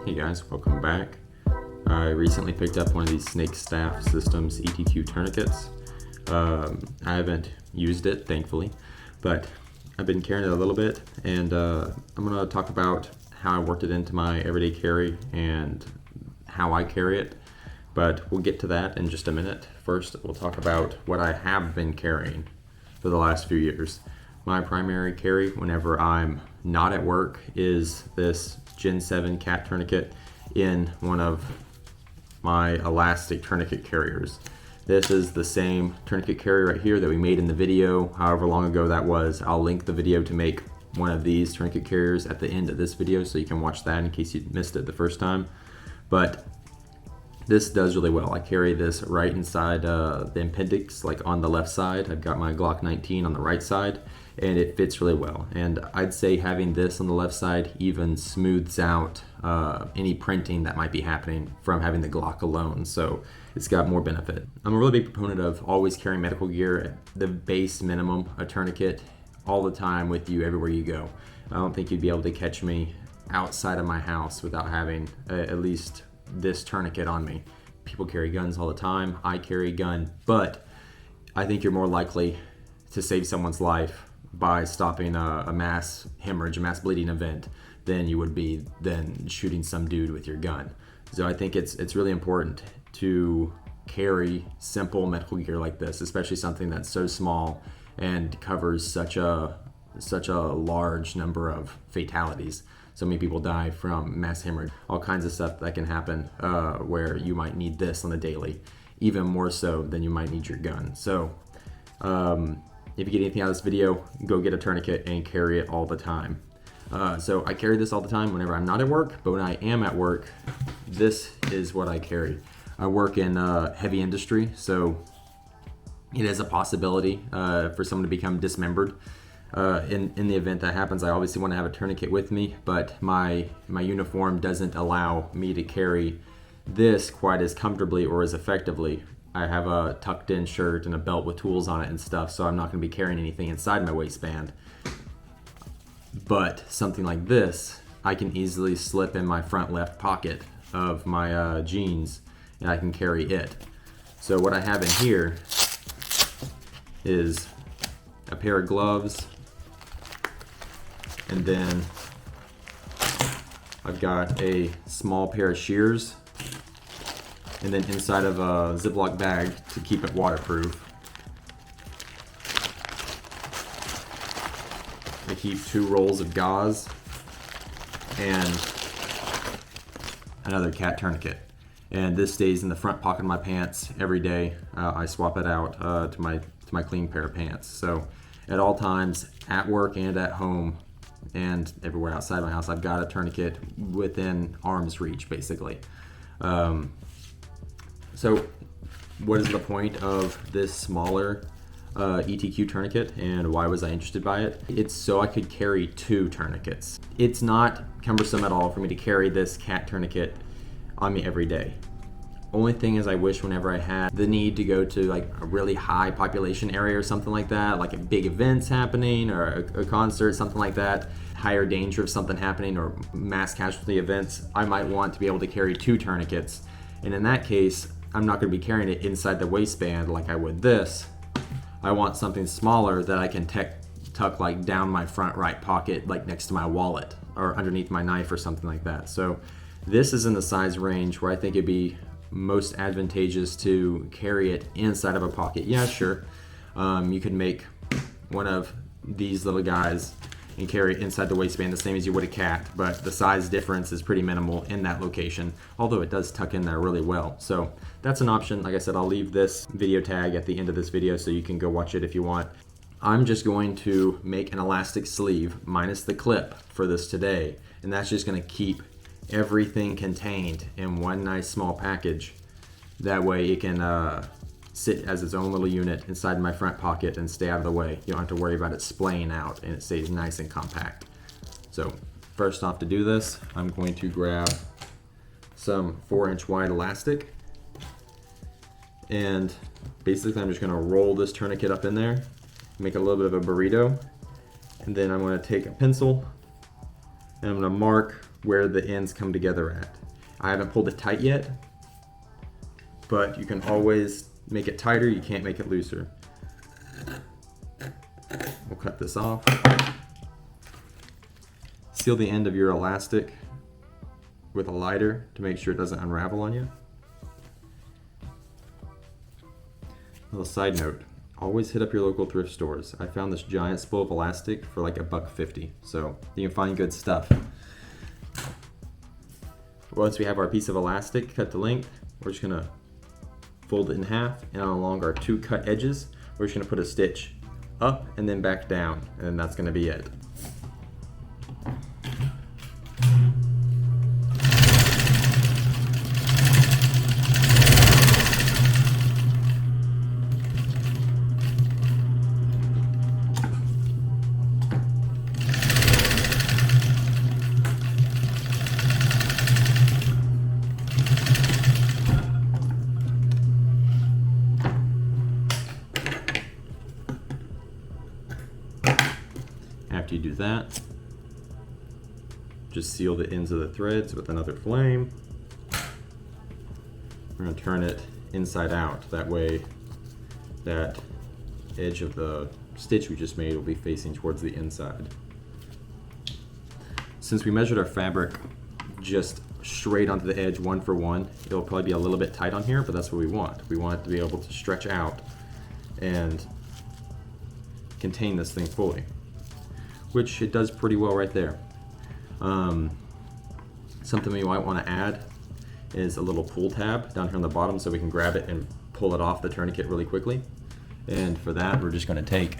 Hey guys, welcome back. I recently picked up one of these SnakeStaff Systms ETQ tourniquets. I haven't used it, thankfully, but I've been carrying it a little bit, and I'm going to talk about how I worked it into my everyday carry and how I carry it, but we'll get to that in just a minute. First, we'll talk about what I have been carrying for the last few years. My primary carry whenever I'm not at work is this Gen 7 cat tourniquet in one of my elastic tourniquet carriers. This is the same tourniquet carrier right here that we made in the video, however long ago that was. I'll link the video to make one of these tourniquet carriers at the end of this video so you can watch that in case you missed it the first time. But this does really well. I carry this right inside the appendix, like on the left side. I've got my Glock 19 on the right side, and it fits really well. And I'd say having this on the left side even smooths out any printing that might be happening from having the Glock alone. So it's got more benefit. I'm a really big proponent of always carrying medical gear at the base minimum, a tourniquet, all the time with you everywhere you go. I don't think you'd be able to catch me outside of my house without having at least this tourniquet on me. People carry guns all the time. I carry a gun, but I think you're more likely to save someone's life by stopping a mass hemorrhage, a mass bleeding event, than you would be than shooting some dude with your gun. So I think it's really important to carry simple medical gear like this, especially something that's so small and covers such a large number of fatalities. So many people die from mass hemorrhage, all kinds of stuff that can happen where you might need this on the daily, even more so than you might need your gun. So if you get anything out of this video, go get a tourniquet and carry it all the time. So I carry this all the time whenever I'm not at work, but when I am at work, this is what I carry. I work in heavy industry, so it is a possibility for someone to become dismembered. In the event that happens, I obviously want to have a tourniquet with me, but my uniform doesn't allow me to carry this quite as comfortably or as effectively. I have a tucked in shirt and a belt with tools on it and stuff, so I'm not going to be carrying anything inside my waistband. But something like this, I can easily slip in my front left pocket of my jeans, and I can carry it. So what I have in here is a pair of gloves, and then I've got a small pair of shears, and then inside of a Ziploc bag to keep it waterproof, I keep 2 rolls of gauze and another cat tourniquet. And this stays in the front pocket of my pants every day. I swap it out to my clean pair of pants. So at all times, at work and at home, and everywhere outside my house, I've got a tourniquet within arm's reach, basically. So what is the point of this smaller ETQ tourniquet, and why was I interested by it? It's so I could carry 2 tourniquets. It's not cumbersome at all for me to carry this cat tourniquet on me every day. Only thing is, I wish whenever I had the need to go to like a really high population area or something like that, like a big events happening or a concert, something like that, higher danger of something happening or mass casualty events, I might want to be able to carry 2 tourniquets. And in that case, I'm not going to be carrying it inside the waistband like I would this. I want something smaller that I can tuck like down my front right pocket, like next to my wallet or underneath my knife or something like that. So this is in the size range where I think it'd be most advantageous to carry it inside of a pocket. Yeah, sure. You could make one of these little guys and carry it inside the waistband the same as you would a cat, but the size difference is pretty minimal in that location, although it does tuck in there really well. So that's an option. Like I said, I'll leave this video tag at the end of this video so you can go watch it if you want. I'm just going to make an elastic sleeve minus the clip for this today, and that's just going to keep everything contained in one nice small package. That way it can sit as its own little unit inside my front pocket and stay out of the way. You don't have to worry about it splaying out, and it stays nice and compact. So first off, to do this, I'm going to grab some 4-inch wide elastic, and basically I'm just going to roll this tourniquet up in there, make a little bit of a burrito, and then I'm going to take a pencil and I'm going to mark where the ends come together at. I haven't pulled it tight yet, but you can always make it tighter, you can't make it looser. We'll cut this off. Seal the end of your elastic with a lighter to make sure it doesn't unravel on you. Little side note, always hit up your local thrift stores. I found this giant spool of elastic for like $1.50, so you can find good stuff. Once we have our piece of elastic cut to length, we're just gonna fold it in half, and along our 2 cut edges, we're just gonna put a stitch up and then back down, and then that's gonna be it. After you do that, just seal the ends of the threads with another flame. We're going to turn it inside out. That way that edge of the stitch we just made will be facing towards the inside. Since we measured our fabric just straight onto the edge 1 for 1, it'll probably be a little bit tight on here, but that's what we want. We want it to be able to stretch out and contain this thing fully, which it does pretty well right there. Something we might want to add is a little pull tab down here on the bottom so we can grab it and pull it off the tourniquet really quickly. And for that, we're just going to take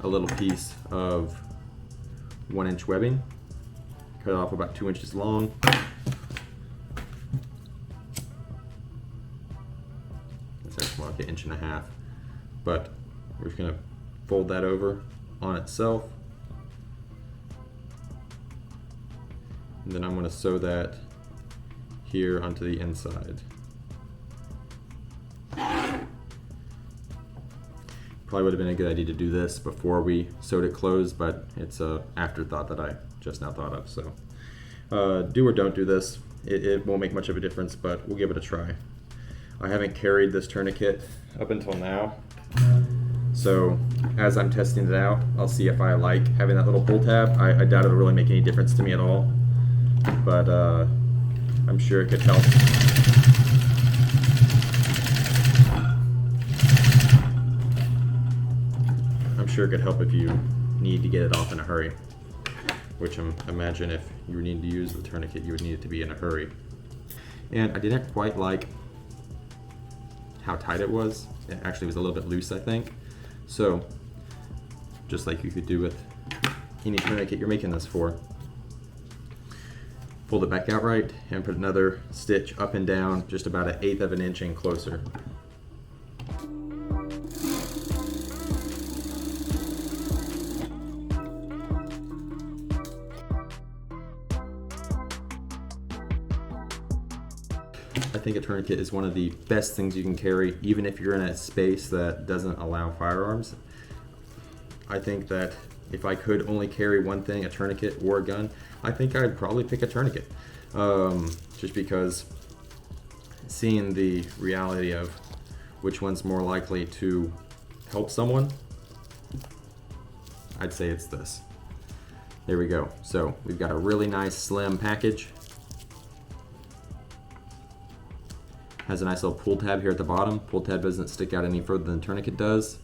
a little piece of 1-inch webbing, cut it off about 2 inches long. It's actually more like 1.5 inches, but we're just going to fold that over on itself, and then I'm going to sew that here onto the inside. Probably would have been a good idea to do this before we sewed it closed, but it's an afterthought that I just now thought of. So do or don't do this. It won't make much of a difference, but we'll give it a try. I haven't carried this tourniquet up until now, so as I'm testing it out, I'll see if I like having that little pull tab. I doubt it'll really make any difference to me at all, but I'm sure it could help. I'm sure it could help if you need to get it off in a hurry, which I imagine if you need to use the tourniquet, you would need it to be in a hurry. And I didn't quite like how tight it was. It actually was a little bit loose, I think. So, just like you could do with any tourniquet you're making this for, fold it back out right and put another stitch up and down just about 1/8 of an inch in closer. I think a tourniquet is one of the best things you can carry, even if you're in a space that doesn't allow firearms. I think that if I could only carry one thing, a tourniquet or a gun, I think I'd probably pick a tourniquet. Just because seeing the reality of which one's more likely to help someone, I'd say it's this. There we go. So we've got a really nice slim package. Has a nice little pull tab here at the bottom. Pull tab doesn't stick out any further than the tourniquet does.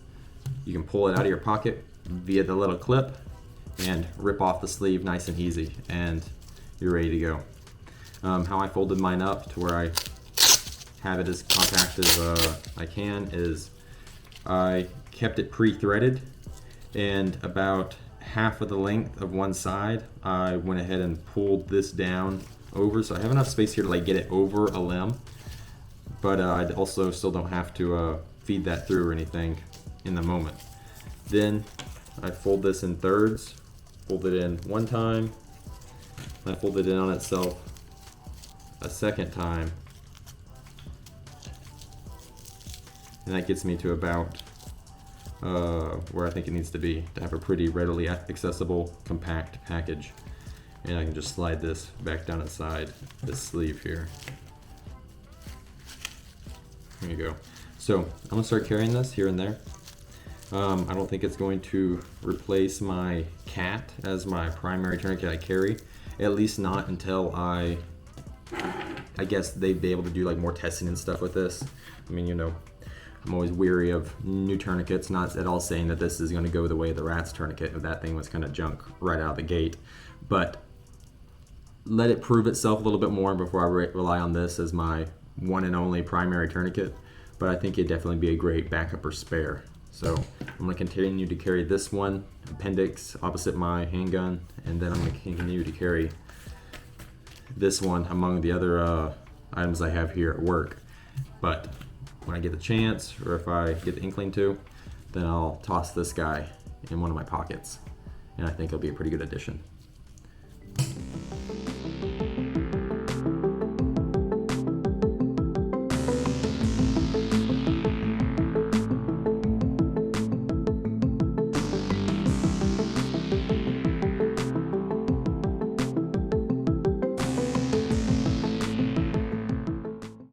You can pull it out of your pocket via the little clip and rip off the sleeve nice and easy, and you're ready to go. How I folded mine up to where I have it as compact as I can is I kept it pre-threaded, and about half of the length of one side I went ahead and pulled this down over, so I have enough space here to like get it over a limb. But I also still don't have to feed that through or anything in the moment. Then I fold this in thirds, fold it in one time, and I fold it in on itself a second time. And that gets me to about where I think it needs to be to have a pretty readily accessible, compact package. and I can just slide this back down inside this sleeve here. There you go. So I'm gonna start carrying this here and there. I don't think it's going to replace my cat as my primary tourniquet I carry, at least not until I guess they'd be able to do like more testing and stuff with this. I mean, you know, I'm always weary of new tourniquets, not at all saying that this is going to go the way of the rat's tourniquet. That thing was kind of junk right out of the gate, but let it prove itself a little bit more before I rely on this as my one and only primary tourniquet. But I think it'd definitely be a great backup or spare. So I'm going to continue to carry this one appendix opposite my handgun, and then I'm going to continue to carry this one among the other items I have here at work. But when I get the chance, or if I get the inkling to, then I'll toss this guy in one of my pockets, and I think it'll be a pretty good addition.